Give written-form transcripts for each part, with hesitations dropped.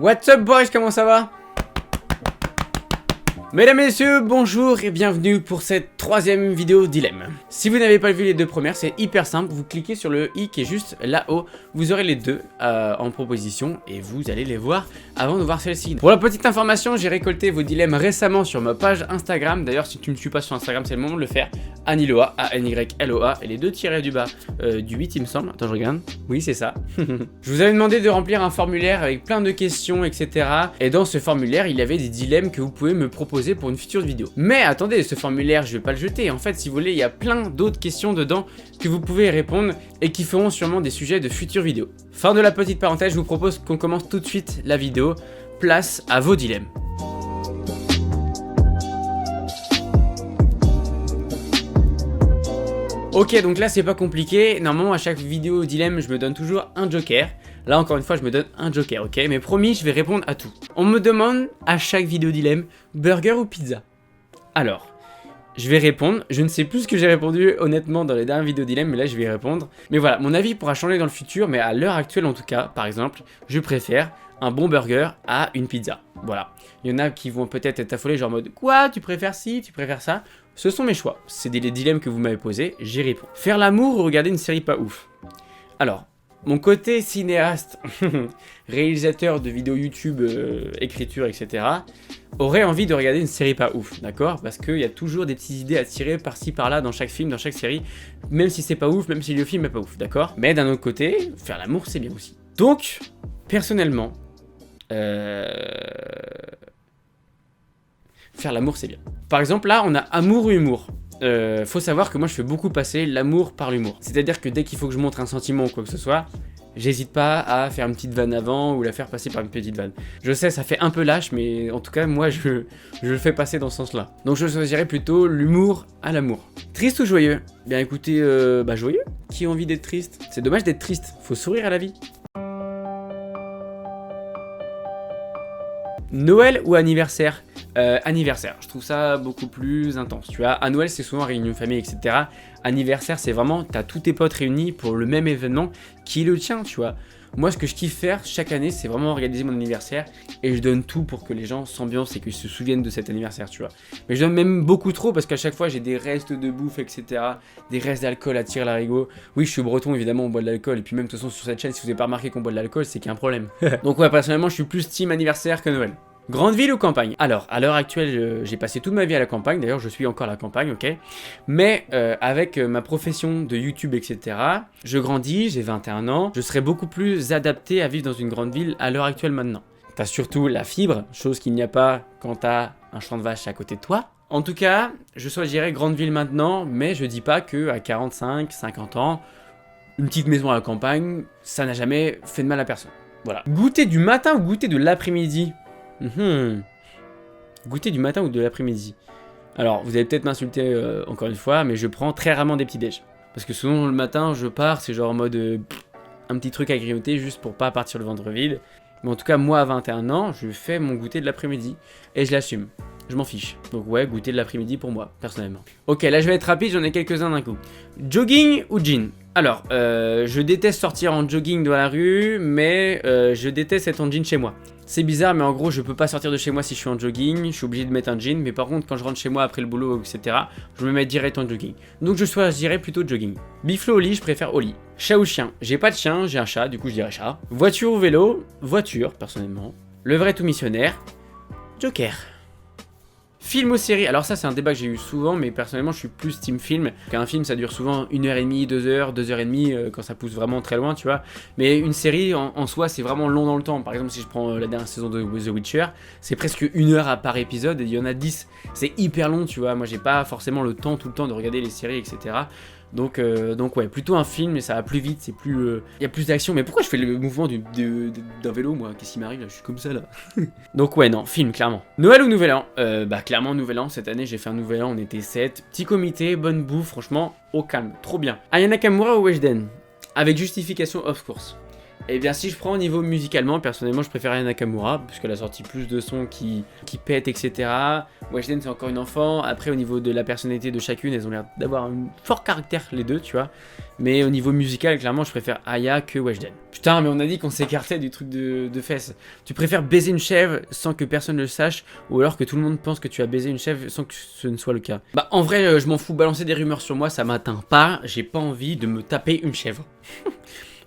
What's up boys, comment ça va? Mesdames et messieurs, bonjour et bienvenue pour cette troisième vidéo dilemme. Si vous n'avez pas vu les deux premières, c'est hyper simple, vous cliquez sur le i qui est juste là-haut, vous aurez les deux en proposition et vous allez les voir avant de voir celle-ci. Pour la petite information, j'ai récolté vos dilemmes récemment sur ma page Instagram, d'ailleurs si tu ne me suis pas sur Instagram, c'est le moment de le faire, Anyloa, A-N-Y-L-O-A, et les deux tirés du bas du 8 il me semble, attends je regarde, oui c'est ça. Je vous avais demandé de remplir un formulaire avec plein de questions, etc. Et dans ce formulaire, il y avait des dilemmes que vous pouvez me proposer pour une future vidéo. Mais attendez, ce formulaire, je vais pas le jeter. En fait, si vous voulez, il y a plein d'autres questions dedans que vous pouvez répondre et qui feront sûrement des sujets de futures vidéos. Fin de la petite parenthèse, je vous propose qu'on commence tout de suite la vidéo. Place à vos dilemmes. Ok, donc là c'est pas compliqué. Normalement à chaque vidéo dilemme, je me donne toujours un joker. Là encore une fois, je me donne un joker, ok? Mais promis, je vais répondre à tout. On me demande à chaque vidéo dilemme, burger ou pizza? Alors, je vais répondre. Je ne sais plus ce que j'ai répondu honnêtement dans les dernières vidéos dilemme, mais là je vais y répondre. Mais voilà, mon avis pourra changer dans le futur, mais à l'heure actuelle en tout cas, par exemple, je préfère un bon burger à une pizza. Voilà. Il y en a qui vont peut-être être affolés, genre en mode quoi, tu préfères ci, tu préfères ça? Ce sont mes choix. C'est des dilemmes que vous m'avez posés, j'y réponds. Faire l'amour ou regarder une série pas ouf? Alors, mon côté cinéaste, réalisateur de vidéos YouTube, écriture, etc. aurait envie de regarder une série pas ouf, d'accord? Parce qu'il y a toujours des petites idées à tirer par-ci par-là dans chaque film, dans chaque série, même si c'est pas ouf, même si le film est pas ouf, d'accord? Mais d'un autre côté, faire l'amour c'est bien aussi. Donc, personnellement, faire l'amour c'est bien. Par exemple là, on a amour ou humour. Faut savoir que moi je fais beaucoup passer l'amour par l'humour. C'est-à-dire que dès qu'il faut que je montre un sentiment ou quoi que ce soit, j'hésite pas à faire une petite vanne avant ou la faire passer par une petite vanne. Je sais, ça fait un peu lâche, mais en tout cas, moi je le fais passer dans ce sens-là. Donc je choisirais plutôt l'humour à l'amour. Triste ou joyeux? Bien écoutez, joyeux. Qui a envie d'être triste? C'est dommage d'être triste, faut sourire à la vie. Noël ou anniversaire? Anniversaire, je trouve ça beaucoup plus intense, tu vois. À Noël, c'est souvent réunion de famille, etc. Anniversaire, c'est vraiment, t'as tous tes potes réunis pour le même événement qui est le tien, tu vois. Moi, ce que je kiffe faire chaque année, c'est vraiment organiser mon anniversaire et je donne tout pour que les gens s'ambiancent et qu'ils se souviennent de cet anniversaire, tu vois. Mais je donne même beaucoup trop parce qu'à chaque fois, j'ai des restes de bouffe, etc. Des restes d'alcool à tirer l'arigot. Oui, je suis breton, évidemment, on boit de l'alcool. Et puis même, de toute façon, sur cette chaîne, si vous n'avez pas remarqué qu'on boit de l'alcool, c'est qu'il y a un problème. Donc ouais, personnellement, je suis plus team anniversaire que Noël. Grande ville ou campagne? Alors, à l'heure actuelle, j'ai passé toute ma vie à la campagne. D'ailleurs, je suis encore à la campagne, ok? Mais avec ma profession de YouTube, etc., je grandis, j'ai 21 ans. Je serais beaucoup plus adapté à vivre dans une grande ville à l'heure actuelle maintenant. T'as surtout la fibre, chose qu'il n'y a pas quand t'as un champ de vache à côté de toi. En tout cas, je choisirais grande ville maintenant, mais je dis pas qu'à 45, 50 ans, une petite maison à la campagne, ça n'a jamais fait de mal à personne. Voilà. Goûter du matin ou goûter de l'après-midi? Goûter du matin ou de l'après-midi? Alors, vous allez peut-être m'insulter encore une fois, mais je prends très rarement des petits déj. Parce que souvent le matin, je pars, c'est genre en mode un petit truc à grignoter juste pour pas partir le ventre vide. Mais en tout cas, moi à 21 ans, je fais mon goûter de l'après-midi et je l'assume. Je m'en fiche. Donc ouais, goûter de l'après-midi pour moi, personnellement. Ok, là je vais être rapide, j'en ai quelques-uns d'un coup. Jogging ou jean? Alors, je déteste sortir en jogging dans la rue, mais je déteste être en jean chez moi. C'est bizarre, mais en gros, je peux pas sortir de chez moi si je suis en jogging, je suis obligé de mettre un jean, mais par contre, quand je rentre chez moi après le boulot, etc., je me mets direct en jogging. Donc je choisirais plutôt jogging. Biflo au lit, je préfère au lit. Chat ou chien? J'ai pas de chien, j'ai un chat, du coup je dirais chat. Voiture ou vélo? Voiture, personnellement. Levrette ou missionnaire? Joker. Film ou série? Alors ça c'est un débat que j'ai eu souvent, mais personnellement je suis plus team film. Un film ça dure souvent 1h30, 2h, 2h30 quand ça pousse vraiment très loin, tu vois. Mais une série en soi c'est vraiment long dans le temps. Par exemple si je prends la dernière saison de The Witcher, c'est presque 1 heure par épisode et il y en a 10. C'est hyper long, tu vois. Moi j'ai pas forcément le temps tout le temps de regarder les séries, etc. Donc ouais, plutôt un film, mais ça va plus vite, c'est plus... y a plus d'action. Mais pourquoi je fais le mouvement d'un vélo, moi? Qu'est-ce qui m'arrive là? Je suis comme ça là. Donc ouais, non, film, clairement. Noël ou Nouvel An? Clairement Nouvel An, cette année j'ai fait un Nouvel An, on était 7. Petit comité, bonne bouffe, franchement, au calme, trop bien. Ayana Nakamura ou Weshden? Avec justification of course. Et bien si je prends au niveau musicalement, personnellement je préfère Aya Nakamura, puisqu'elle a sorti plus de sons qui pètent, etc. Weshden c'est encore une enfant, après au niveau de la personnalité de chacune, elles ont l'air d'avoir un fort caractère les deux, tu vois. Mais au niveau musical, clairement je préfère Aya que Weshden. Putain, mais on a dit qu'on s'écartait du truc de fesses. Tu préfères baiser une chèvre sans que personne ne le sache, ou alors que tout le monde pense que tu as baisé une chèvre sans que ce ne soit le cas? Bah en vrai, je m'en fous, balancer des rumeurs sur moi, ça m'atteint pas, j'ai pas envie de me taper une chèvre.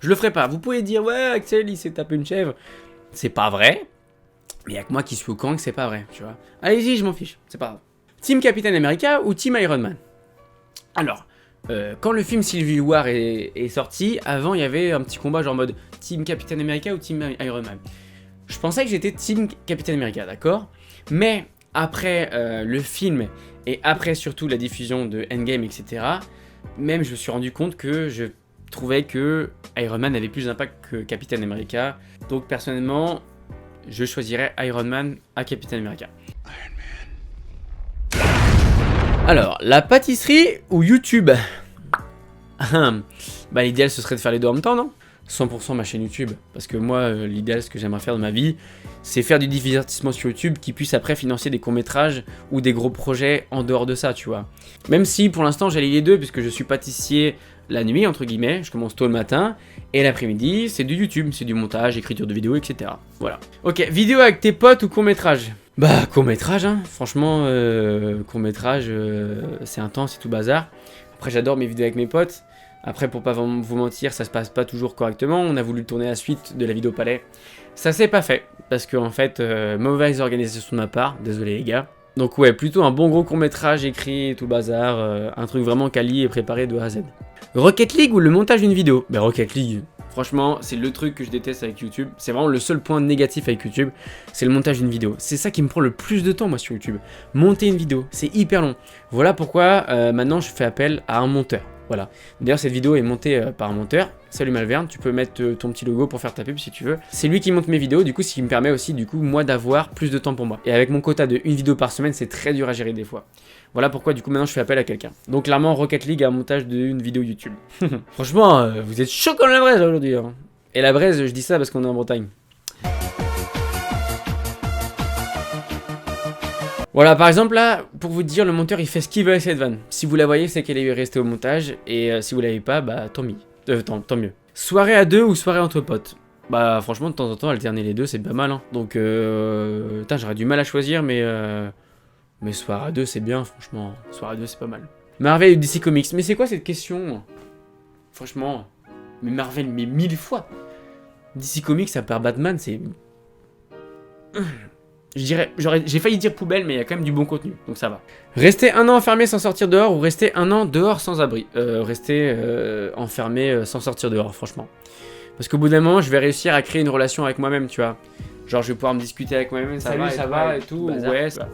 Je le ferai pas. Vous pouvez dire, ouais, Axel, il s'est tapé une chèvre. C'est pas vrai. Mais y'a que moi qui suis au courant que c'est pas vrai, tu vois. Allez-y, je m'en fiche, c'est pas grave. Team Captain America ou Team Iron Man? Alors, quand le film Civil War est sorti, avant, il y avait un petit combat genre mode Team Captain America ou Team Iron Man. Je pensais que j'étais Team Captain America, d'accord? Mais après le film et après surtout la diffusion de Endgame, etc., même je me suis rendu compte que je trouvais que Iron Man avait plus d'impact que Captain America. Donc personnellement, je choisirais Iron Man à Captain America. Alors, la pâtisserie ou YouTube? Bah l'idéal ce serait de faire les deux en même temps, non? 100% ma chaîne YouTube, parce que moi l'idéal ce que j'aimerais faire dans ma vie c'est faire du divertissement sur YouTube qui puisse après financer des courts-métrages ou des gros projets en dehors de ça, tu vois. Même si pour l'instant j'allie les deux puisque je suis pâtissier la nuit entre guillemets, je commence tôt le matin et l'après-midi c'est du YouTube, c'est du montage, écriture de vidéos, etc. Voilà. Ok, vidéo avec tes potes ou court-métrage? Bah court-métrage, hein. Franchement court-métrage c'est intense, c'est tout bazar. Après j'adore mes vidéos avec mes potes. Après, pour pas vous mentir, ça se passe pas toujours correctement. On a voulu tourner la suite de la vidéo palais. Ça s'est pas fait. Parce que, en fait, mauvaise organisation de ma part. Désolé, les gars. Donc, ouais, plutôt un bon gros court-métrage écrit et tout le bazar. Un truc vraiment quali et préparé de A à Z. Rocket League ou le montage d'une vidéo? Bah, Rocket League. Franchement, c'est le truc que je déteste avec YouTube. C'est vraiment le seul point négatif avec YouTube. C'est le montage d'une vidéo. C'est ça qui me prend le plus de temps, moi, sur YouTube. Monter une vidéo, c'est hyper long. Voilà pourquoi, maintenant, je fais appel à un monteur. Voilà. D'ailleurs, cette vidéo est montée par un monteur. Salut Malverne, tu peux mettre ton petit logo pour faire ta pub si tu veux. C'est lui qui monte mes vidéos, du coup, ce qui me permet aussi, du coup, moi, d'avoir plus de temps pour moi. Et avec mon quota de une vidéo par semaine, c'est très dur à gérer des fois. Voilà pourquoi, du coup, maintenant, je fais appel à quelqu'un. Donc, clairement, Rocket League a un montage d'une vidéo YouTube. Franchement, vous êtes chaud comme la braise aujourd'hui. Hein. Et la braise, je dis ça parce qu'on est en Bretagne. Voilà, par exemple là, pour vous dire, le monteur il fait ce qu'il veut avec cette vanne. Si vous la voyez, c'est qu'elle est restée au montage, et si vous l'avez pas, bah tant mieux. Soirée à deux ou soirée entre potes? Bah franchement, de temps en temps, alterner les deux, c'est pas mal. Hein. Donc, putain, j'aurais du mal à choisir, mais soirée à deux, c'est bien, franchement. Soirée à deux, c'est pas mal. Marvel ou DC Comics? Mais c'est quoi cette question? Franchement, mais Marvel, mais 1000 fois. DC Comics, à part Batman, c'est... Je dirais, j'ai failli dire poubelle, mais il y a quand même du bon contenu, donc ça va. Rester un an enfermé sans sortir dehors ou rester un an dehors sans abri? Rester enfermé sans sortir dehors, franchement. Parce qu'au bout d'un moment, je vais réussir à créer une relation avec moi-même, tu vois. Genre, je vais pouvoir me discuter avec moi-même, salut, ça va et tout, ouais, ça va.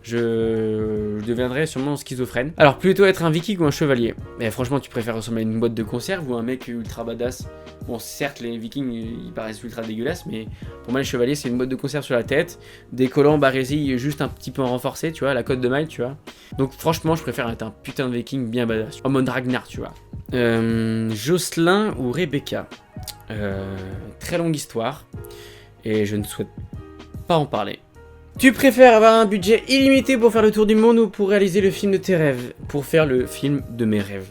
Je deviendrai sûrement schizophrène. Alors, plutôt être un viking ou un chevalier? Mais franchement, tu préfères ressembler à une boîte de conserve ou un mec ultra badass? Bon, certes, les vikings, ils paraissent ultra dégueulasses, mais pour moi, les chevaliers, c'est une boîte de conserve sur la tête, des collants barésilles juste un petit peu renforcés, tu vois, la côte de maille, tu vois. Donc, franchement, je préfère être un putain de viking bien badass, en mode Ragnar, tu vois. Jocelyn ou Rebecca? Très longue histoire, et je ne souhaite pas en parler. Tu préfères avoir un budget illimité pour faire le tour du monde ou pour réaliser le film de tes rêves? Pour faire le film de mes rêves.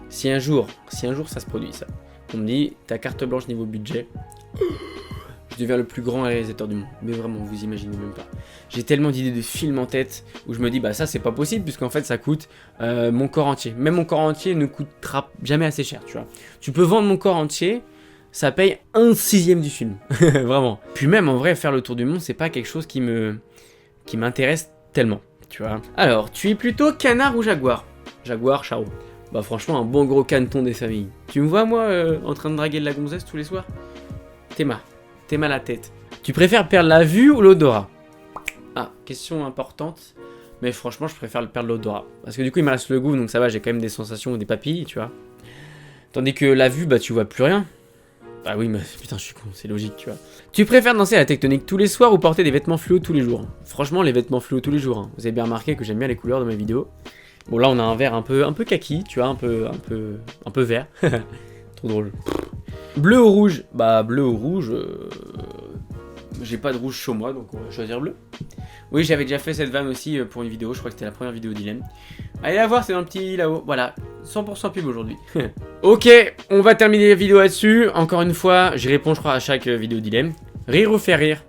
Si un jour ça se produit ça, on me dit ta carte blanche niveau budget, je deviens le plus grand réalisateur du monde. Mais vraiment, vous imaginez même pas. J'ai tellement d'idées de films en tête où je me dis bah ça c'est pas possible puisqu'en fait ça coûte mon corps entier. Même mon corps entier ne coûtera jamais assez cher, tu vois. Tu peux vendre mon corps entier. Ça paye 1/6 du film, vraiment. Puis même en vrai, faire le tour du monde, c'est pas quelque chose qui m'intéresse tellement, tu vois. Alors, tu es plutôt canard ou jaguar? Jaguar, chao. Bah franchement, un bon gros caneton des familles. Tu me vois moi en train de draguer de la gonzesse tous les soirs? T'es mal la tête. Tu préfères perdre la vue ou l'odorat? Ah, question importante. Mais franchement, je préfère perdre l'odorat. Parce que du coup, il me reste le goût, donc ça va, j'ai quand même des sensations ou des papilles, tu vois. Tandis que la vue, bah tu vois plus rien. Ah oui, mais putain, je suis con, c'est logique, tu vois. Tu préfères danser à la tectonique tous les soirs ou porter des vêtements fluo tous les jours? Franchement, les vêtements fluo tous les jours. Hein. Vous avez bien remarqué que j'aime bien les couleurs de mes vidéos. Bon, là, on a un vert un peu kaki, tu vois, un peu vert. Trop drôle. Bleu ou rouge? Bah bleu ou rouge, j'ai pas de rouge sur moi, donc on va choisir bleu. Oui, j'avais déjà fait cette vanne aussi pour une vidéo, je crois que c'était la première vidéo d'Ilem. Allez la voir, c'est dans le petit là-haut. Voilà, 100% pub aujourd'hui. Ok, on va terminer la vidéo là-dessus. Encore une fois, j'y réponds je crois à chaque vidéo d'Ilem. Rire ou faire rire?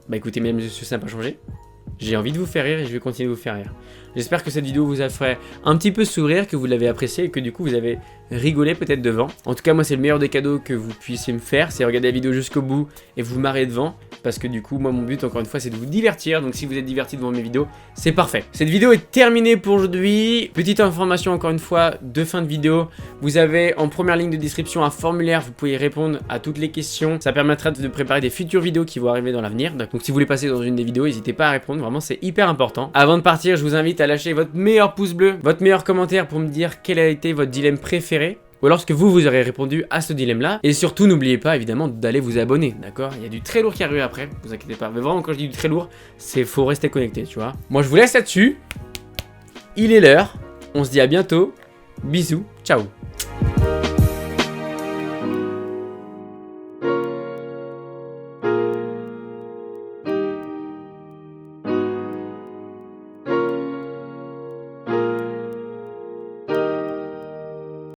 Bah écoutez, mesdames et messieurs, ça n'a pas changé. J'ai envie de vous faire rire et je vais continuer de vous faire rire. J'espère que cette vidéo vous a fait un petit peu sourire, que vous l'avez apprécié et que du coup vous avez rigolé peut-être devant. En tout cas, moi c'est le meilleur des cadeaux que vous puissiez me faire, c'est regarder la vidéo jusqu'au bout et vous marrer devant. Parce que du coup, moi mon but encore une fois c'est de vous divertir, donc si vous êtes divertis devant mes vidéos, c'est parfait. Cette vidéo est terminée pour aujourd'hui. Petite information encore une fois de fin de vidéo, vous avez en première ligne de description un formulaire, vous pouvez répondre à toutes les questions. Ça permettra de préparer des futures vidéos qui vont arriver dans l'avenir. Donc si vous voulez passer dans une des vidéos, n'hésitez pas à répondre, vraiment c'est hyper important. Avant de partir, je vous invite à lâcher votre meilleur pouce bleu, votre meilleur commentaire pour me dire quel a été votre dilemme préféré. Ou alors ce que vous aurez répondu à ce dilemme là. Et surtout n'oubliez pas évidemment d'aller vous abonner, d'accord? Il y a du très lourd qui arrive après, vous inquiétez pas. Mais vraiment quand je dis du très lourd, c'est faut rester connecté, tu vois. Moi je vous laisse là-dessus. Il est l'heure. On se dit à bientôt. Bisous. Ciao.